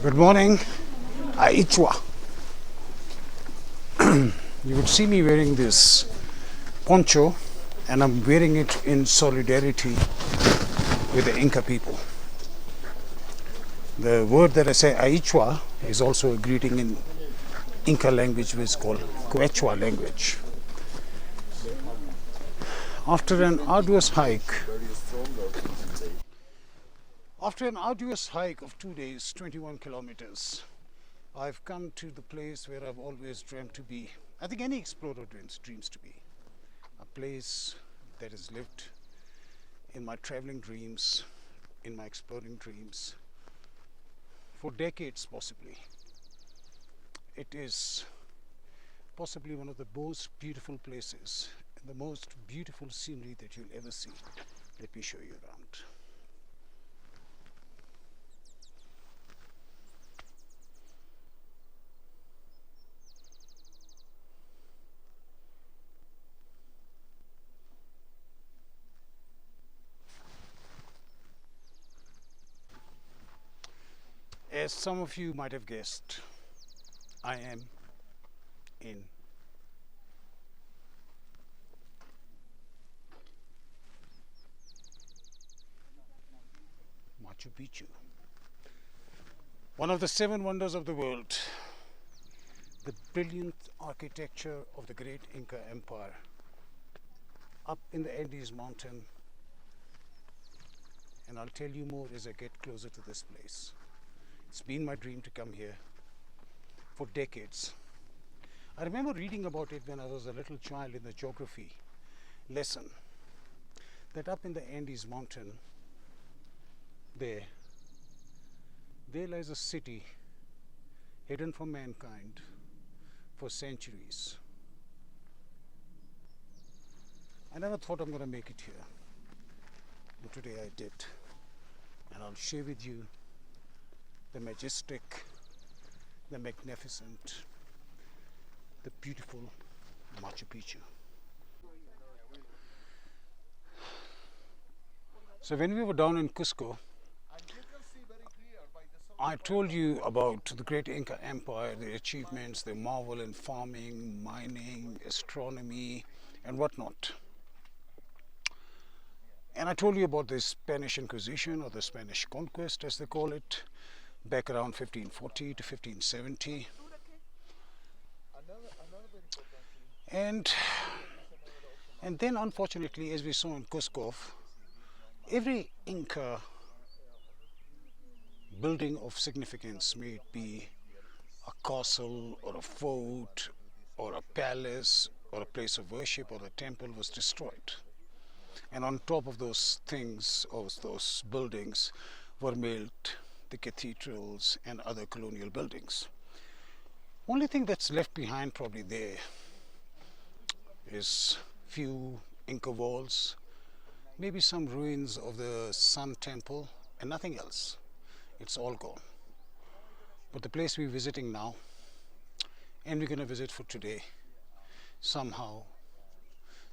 Good morning, Aichwa. You would see me wearing this poncho, and I'm wearing it in solidarity with the Inca people. The word that I say, Aichwa, is also a greeting in Inca language, which is called Quechua language. After an arduous hike of 2 days, 21 kilometers, I've come to the place where I've always dreamt to be. I think any explorer dreams to be. A place that is lived in my traveling dreams, in my exploring dreams, for decades possibly. It is possibly one of the most beautiful places and the most beautiful scenery that you'll ever see. Let me show you around. As some of you might have guessed, I am in Machu Picchu, one of the 7 wonders of the world, the brilliant architecture of the great Inca Empire, up in the Andes mountain. And I'll tell you more as I get closer to this place. It's been my dream to come here for decades. I remember reading about it when I was a little child in the geography lesson, that up in the Andes mountain, there lies a city hidden from mankind for centuries. I never thought I'm going to make it here, but today I did. And I'll share with you the majestic, the magnificent, the beautiful Machu Picchu. So when we were down in Cusco, I told you about the great Inca Empire, the achievements, the marvel in farming, mining, astronomy, and whatnot. And I told you about the Spanish Inquisition, or the Spanish Conquest as they call it, back around 1540 to 1570. And then unfortunately, as we saw in Cusco, every Inca building of significance, may it be a castle or a fort or a palace or a place of worship or a temple, was destroyed. And on top of those things, or those buildings, were built the cathedrals and other colonial buildings. Only thing that's left behind probably there is few Inca walls, maybe some ruins of the Sun Temple, and nothing else. It's all gone. But the place we're visiting now, and we're going to visit for today, somehow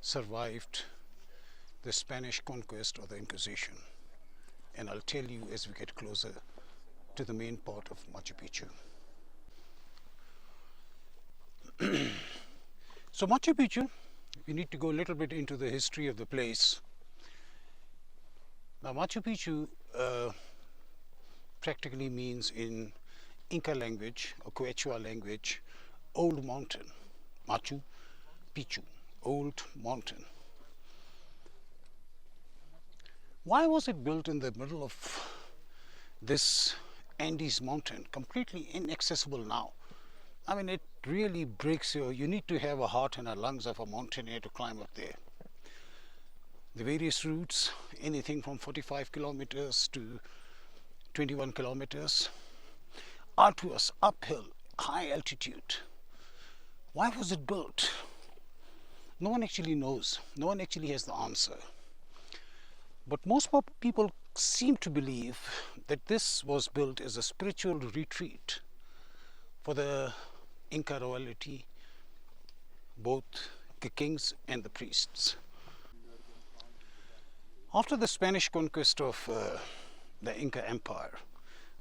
survived the Spanish conquest or the Inquisition. And I'll tell you as we get closer to the main part of Machu Picchu. So Machu Picchu, we need to go a little bit into the history of the place. Now Machu Picchu practically means in Inca language or Quechua language, old mountain. Machu Picchu, old mountain. Why was it built in the middle of this Andes mountain, completely inaccessible now? I mean, it really breaks you need to have a heart and a lungs of a mountaineer to climb up there. The various routes, anything from 45 kilometers to 21 kilometers, arduous, uphill, high altitude. Why was it built? No one actually knows. No one actually has the answer. But most people seem to believe that this was built as a spiritual retreat for the Inca royalty, both the kings and the priests. After the Spanish conquest of the Inca Empire,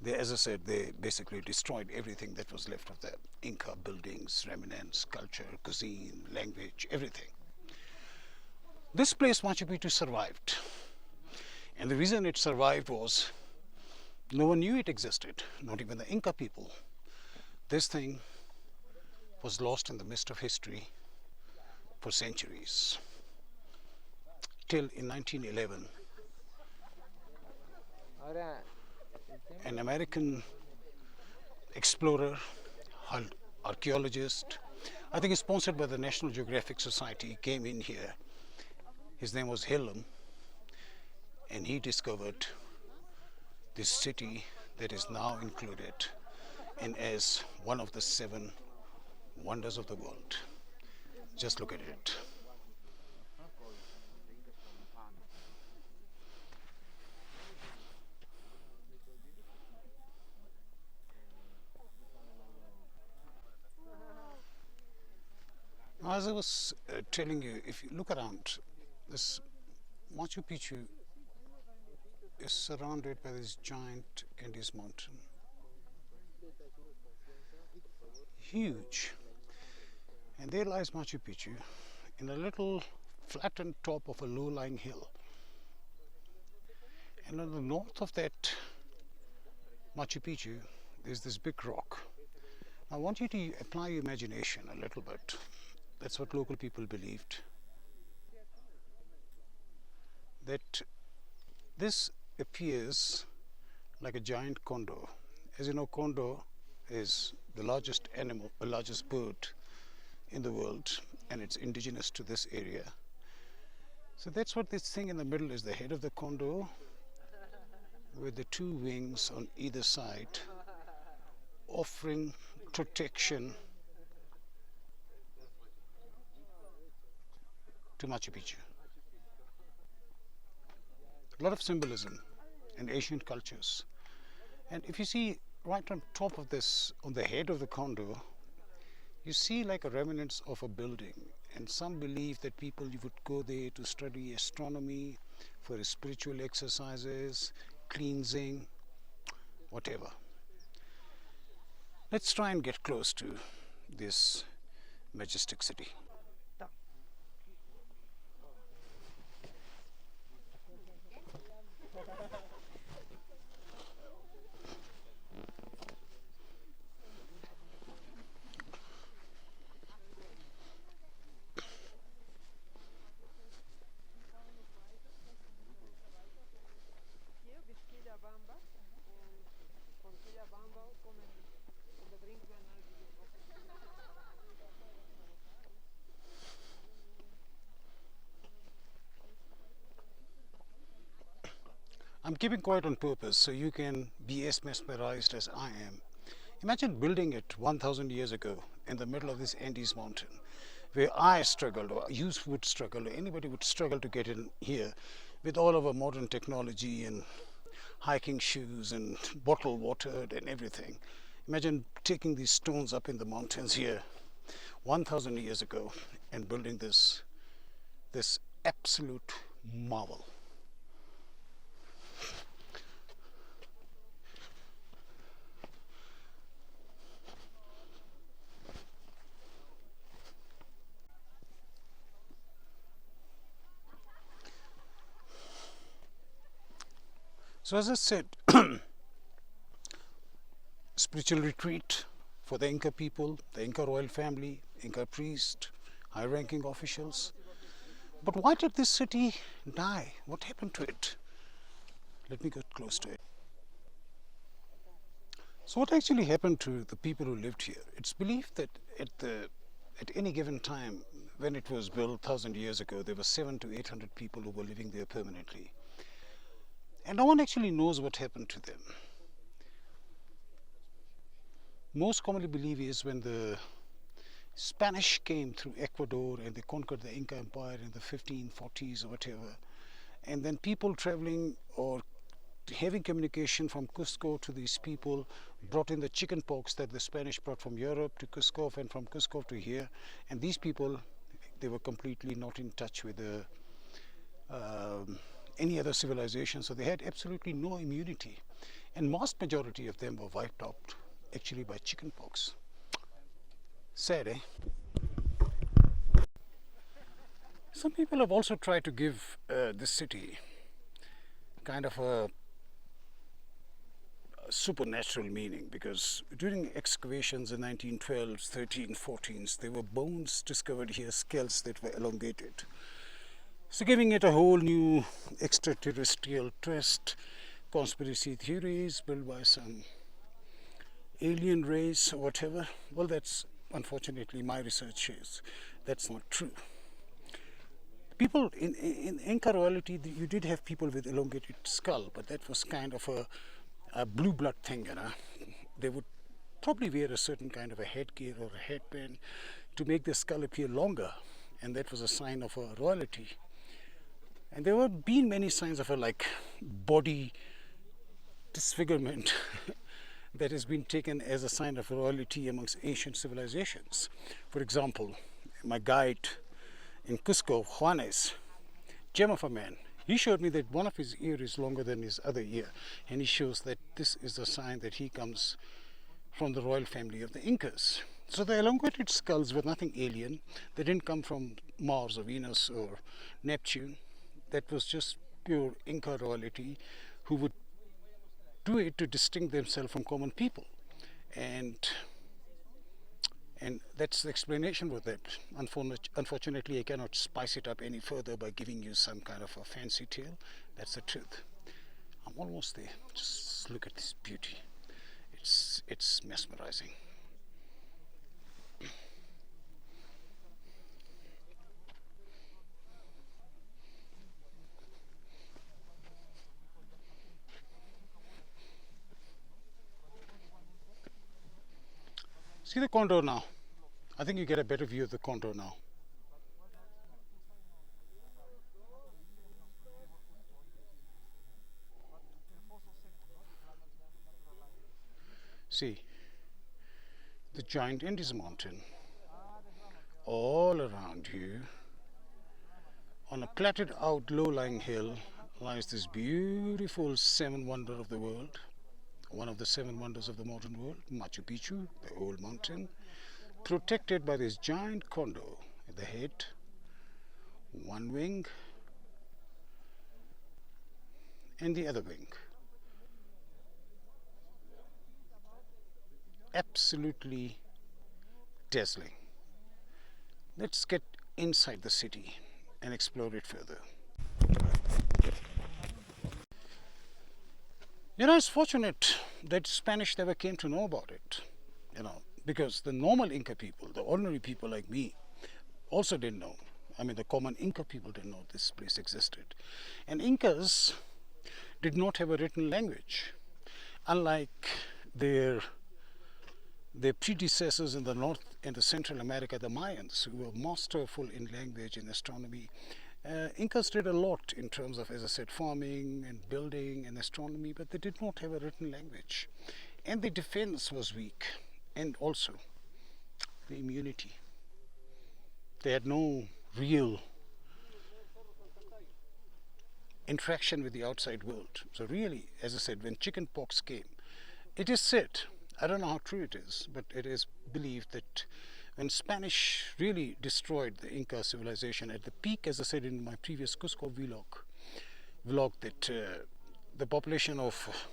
They, as I said, they basically destroyed everything that was left of the Inca buildings, remnants, culture, cuisine, language, everything. This place, Machu Picchu, survived. And the reason it survived was no one knew it existed, not even the Inca people. This thing was lost in the mist of history for centuries. Till in 1911, an American explorer, archaeologist, I think sponsored by the National Geographic Society, came in here. His name was Hillam, and he discovered this city that is now included in as one of the 7 wonders of the world. Just look at it. As I was telling you, if you look around, this Machu Picchu is surrounded by this giant Andes mountain. Huge. And there lies Machu Picchu in a little flattened top of a low-lying hill. And on the north of that Machu Picchu, there's this big rock. I want you to apply your imagination a little bit. That's what local people believed. That this appears like a giant condor. As you know, condor is the largest animal, the largest bird in the world, and it's indigenous to this area. So that's what this thing in the middle is, the head of the condor with the 2 wings on either side, offering protection to Machu Picchu. A lot of symbolism in ancient cultures. And if you see right on top of this, on the head of the condor, you see like a remnants of a building. And some believe that people would go there to study astronomy, for spiritual exercises, cleansing, whatever. Let's try and get close to this majestic city. I'm keeping quiet on purpose so you can be as mesmerized as I am. Imagine building it 1,000 years ago in the middle of this Andes mountain, where I struggled, or you would struggle, or anybody would struggle to get in here with all of our modern technology and hiking shoes and bottled water and everything. Imagine taking these stones up in the mountains here 1,000 years ago and building this absolute marvel. So as I said, spiritual retreat for the Inca people, the Inca royal family, Inca priest, high-ranking officials. But why did this city die? What happened to it? Let me get close to it. So what actually happened to the people who lived here? It's believed that at any given time, when it was built 1,000 years ago, there were 700 to 800 people who were living there permanently. And no one actually knows what happened to them. Most commonly believed is when the Spanish came through Ecuador and they conquered the Inca Empire in the 1540s or whatever. And then people traveling or having communication from Cusco to these people brought in the chicken pox that the Spanish brought from Europe to Cusco and from Cusco to here. And these people, they were completely not in touch with any other civilization, so they had absolutely no immunity. and vast majority of them were wiped out actually by chickenpox. Sad, eh? Some people have also tried to give this city kind of a supernatural meaning, because during excavations in 1912s, 13, 14s, there were bones discovered here, skulls that were elongated. So giving it a whole new extraterrestrial twist, conspiracy theories built by some alien race or whatever. Well, that's unfortunately my research shows that's not true. People in Inca royalty, you did have people with elongated skull, but that was kind of a blue blood thing, you know. They would probably wear a certain kind of a headgear or a headband to make the skull appear longer, and that was a sign of a royalty. And there have been many signs of a like body disfigurement that has been taken as a sign of royalty amongst ancient civilizations. For example, my guide in Cusco, Juanes, gem of a man, he showed me that one of his ears is longer than his other ear, and he shows that this is a sign that he comes from the royal family of the Incas. So the elongated skulls were nothing alien. They didn't come from Mars or Venus or Neptune. That was just pure Inca royalty who would do it to distinguish themselves from common people. And that's the explanation with that. Unfortunately, I cannot spice it up any further by giving you some kind of a fancy tale. That's the truth. I'm almost there. Just look at this beauty. It's mesmerizing. See the contour now. I think you get a better view of the contour now. See, the giant Andes mountain. All around you, on a platted out low-lying hill, lies this beautiful seven wonder of the world. One of the seven wonders of the modern world, Machu Picchu, the old mountain, protected by this giant condor at the head, one wing and the other wing. Absolutely dazzling. Let's get inside the city and explore it further. You know, it's fortunate that Spanish never came to know about it, you know, because the normal Inca people, the ordinary people like me, also didn't know. I mean, the common Inca people didn't know this place existed. And Incas did not have a written language, unlike their predecessors in the North and the Central America, the Mayans, who were masterful in language and astronomy. Incas did a lot in terms of, as I said, farming and building and astronomy, but they did not have a written language. And the defense was weak, and also the immunity. They had no real interaction with the outside world. So really, as I said, when chickenpox came, it is said, I don't know how true it is, but it is believed that when Spanish really destroyed the Inca civilization at the peak, as I said in my previous Cusco vlog that the population of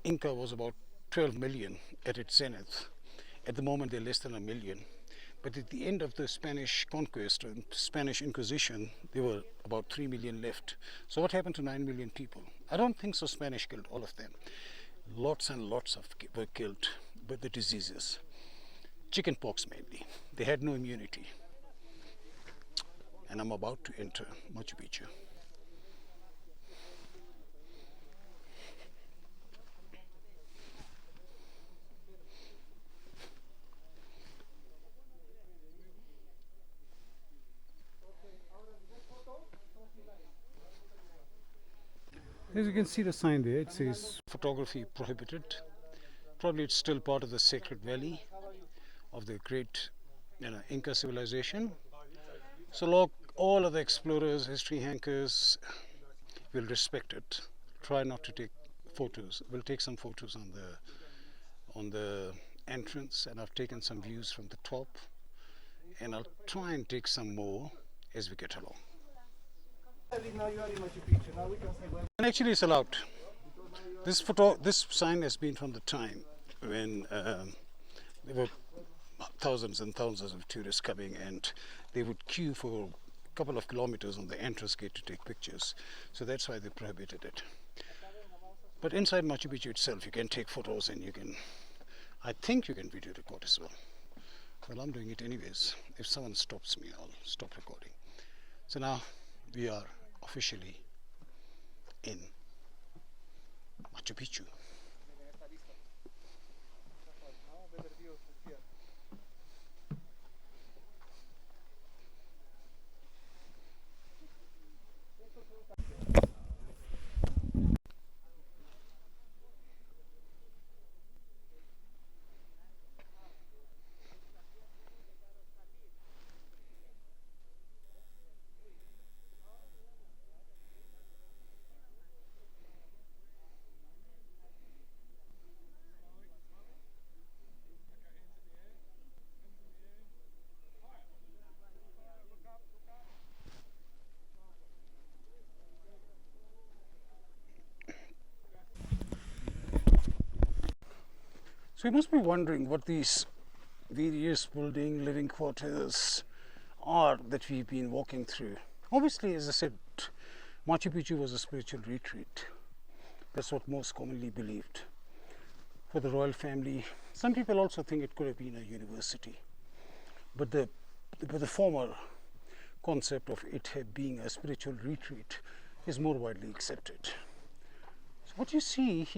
Inca was about 12 million at its zenith. At the moment, they're less than a million. But at the end of the Spanish conquest and Spanish Inquisition, there were about 3 million left. So what happened to 9 million people? I don't think so Spanish killed all of them. Lots and lots were killed by the diseases. Chickenpox mainly. They had no immunity. And I'm about to enter Machu Picchu. As you can see the sign there, it says photography prohibited. Probably it's still part of the sacred valley of the great Inca civilization. So all of the explorers, history hankers will respect it. Try not to take photos. We'll take some photos on the entrance, and I've taken some views from the top, and I'll try and take some more as we get along. And actually, it's allowed. This sign has been from the time when there were thousands and thousands of tourists coming, and they would queue for a couple of kilometers on the entrance gate to take pictures. So that's why they prohibited it. But inside Machu Picchu itself, you can take photos, and I think you can video record as well. Well, I'm doing it anyways. If someone stops me, I'll stop recording. So now we are officially in Machu Picchu. So you must be wondering what these various building, living quarters are that we've been walking through. Obviously, as I said, Machu Picchu was a spiritual retreat. That's what most commonly believed for the royal family. Some people also think it could have been a university, but the former concept of it being a spiritual retreat is more widely accepted. So what you see,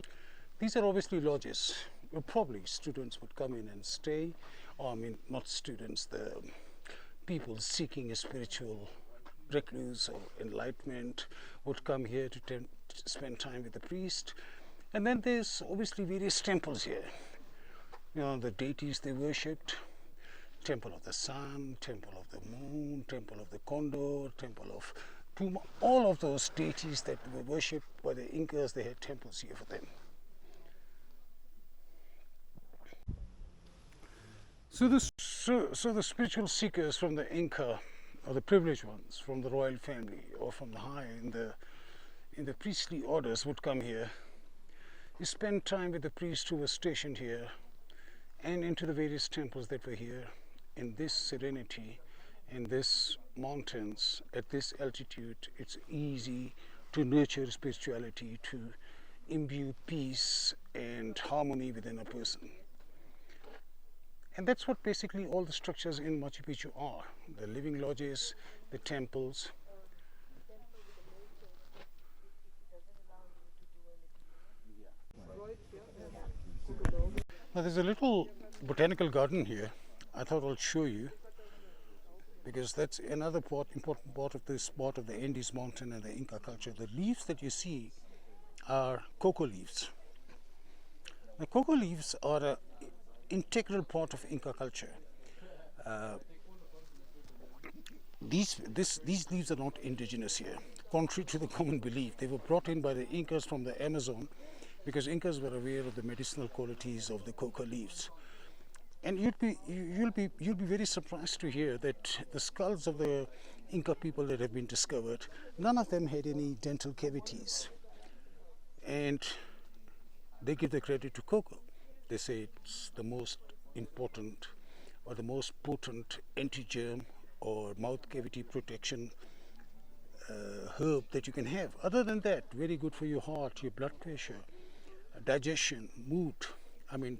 these are obviously lodges. Well, probably students would come in and stay, or I mean, not students, the people seeking a spiritual recluse or enlightenment would come here to spend time with the priest. And then there's obviously various temples here. You know, the deities they worshipped: temple of the sun, temple of the moon, temple of the condor, temple of Puma. All of those deities that were worshipped by the Incas, they had temples here for them. So the spiritual seekers from the Inca, or the privileged ones from the royal family, or from the high in the priestly orders, would come here. You spend time with the priests who were stationed here, and into the various temples that were here, in this serenity, in this mountains, at this altitude. It's easy to nurture spirituality, to imbue peace and harmony within a person. And that's what basically all the structures in Machu Picchu are: the living lodges, the temples. Now there's a little botanical garden here. I thought I'll show you, because that's another important part of this part of the Andes mountain and the Inca culture. The leaves that you see are cocoa leaves. The cocoa leaves are an integral part of Inca culture. These leaves are not indigenous here. Contrary to the common belief, they were brought in by the Incas from the Amazon, because Incas were aware of the medicinal qualities of the cocoa leaves. And you'll be very surprised to hear that the skulls of the Inca people that have been discovered, none of them had any dental cavities, and they give the credit to cocoa. They say it's the most important or the most potent anti-germ or mouth cavity protection herb that you can have. Other than that, very good for your heart, your blood pressure, digestion, mood. I mean,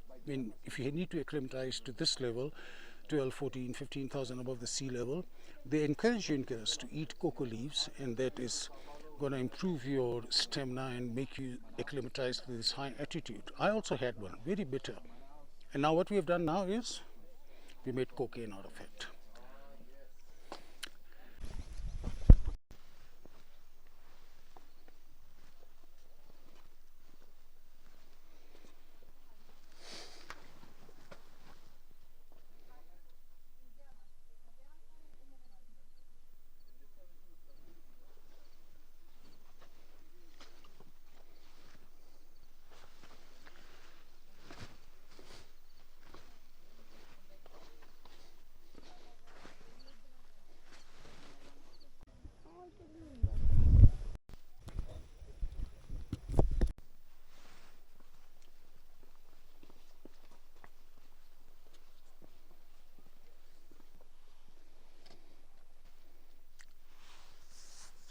if you need to acclimatize to this level, 12, 14, 15,000 above the sea level, they encourage Incas to eat cocoa leaves, and that is going to improve your stamina and make you acclimatize to this high altitude. I also had one, very bitter. And now what we have done now is we made cocaine out of it.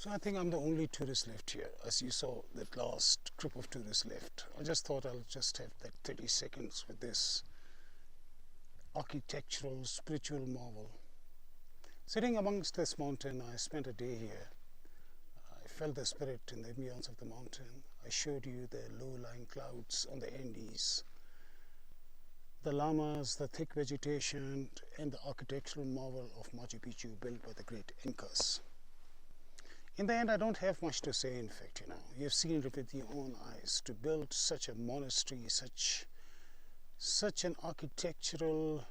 So I think I'm the only tourist left here. As you saw, that last group of tourists left. I just thought I'll just have that 30 seconds with this architectural, spiritual marvel. Sitting amongst this mountain, I spent a day here. I felt the spirit in the ambience of the mountain. I showed you the low-lying clouds on the Andes, the llamas, the thick vegetation, and the architectural marvel of Machu Picchu built by the great Incas. In the end, I don't have much to say, in fact, You've seen it with your own eyes. To build such a monastery, such an architectural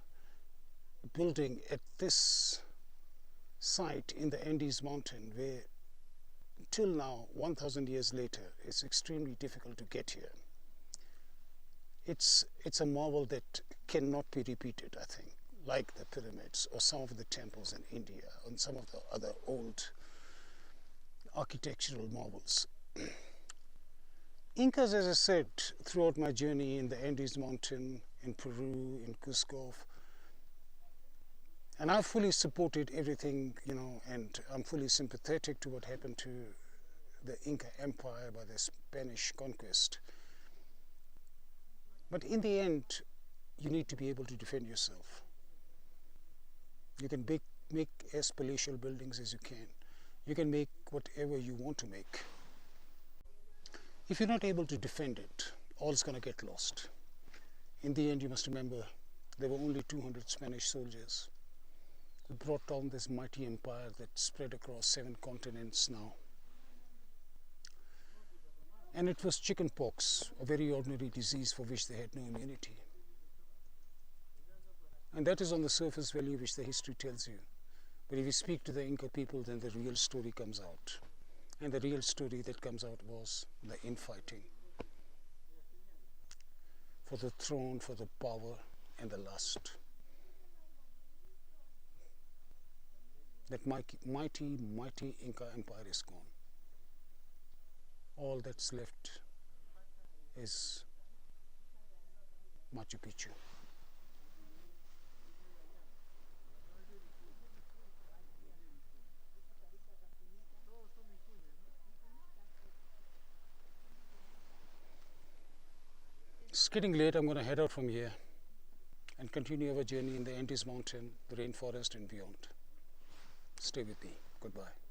building at this site in the Andes mountain, where till now, 1,000 years later, it's extremely difficult to get here. It's a marvel that cannot be repeated, I think, like the pyramids or some of the temples in India and some of the other old architectural marvels. Incas, as I said, throughout my journey in the Andes mountain, in Peru, in Cusco, and I've fully supported everything, and I'm fully sympathetic to what happened to the Inca Empire by the Spanish conquest. But in the end, you need to be able to defend yourself. You can make as palatial buildings as you can. You can make whatever you want to make. If you're not able to defend it, all's going to get lost. In the end, you must remember, there were only 200 Spanish soldiers who brought down this mighty empire that spread across 7 continents now. And it was chickenpox, a very ordinary disease for which they had no immunity. And that is on the surface value which the history tells you. But if you speak to the Inca people, then the real story comes out. And the real story that comes out was the infighting for the throne, for the power, and the lust. That mighty, mighty Inca empire is gone. All that's left is Machu Picchu. It's getting late. I'm going to head out from here and continue our journey in the Andes mountain, the rainforest, and beyond. Stay with me. Goodbye.